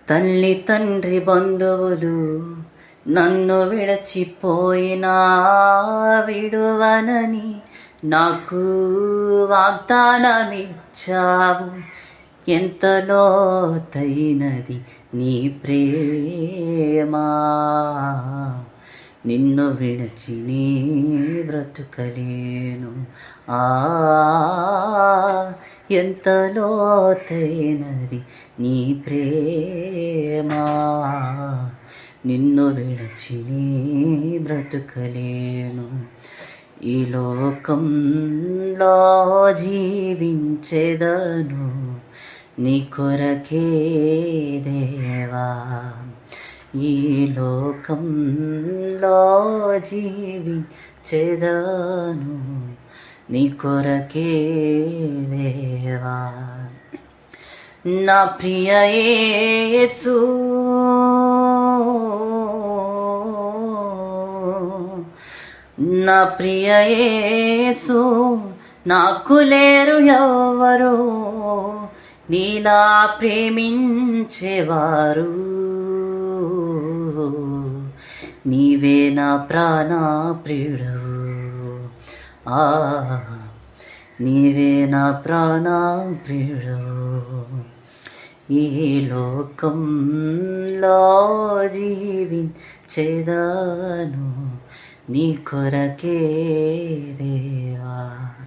తల్లి తండ్రి బంధువులు నన్ను విడచిపోయినా విడువనని నాకు వాగ్దానమిచ్చావు. ఎంత లోతైనది నీ ప్రేమ, నిన్ను విడచి నీ బ్రతుకలేను. ఎంత లోతైనది నీ ప్రేమ, నిన్ను విడచి నీ బ్రతుకలేను. ఈ లోకంలో జీవించెదను నీ కొరకే దేవా. ఈ లోకంలో జీవించెదను నీ కొరకే దేవా. నా ప్రియ యేసు, నా ప్రియ యేసు, నాకు లేరు ఎవరు నీలా ప్రేమించేవారు. నీవే నా ప్రాణ ప్రియుడవు, నీవే నా ప్రాణ ప్రియుడవు. ఈ లోకంలో జీవించెదను నీ కొరకే దేవా.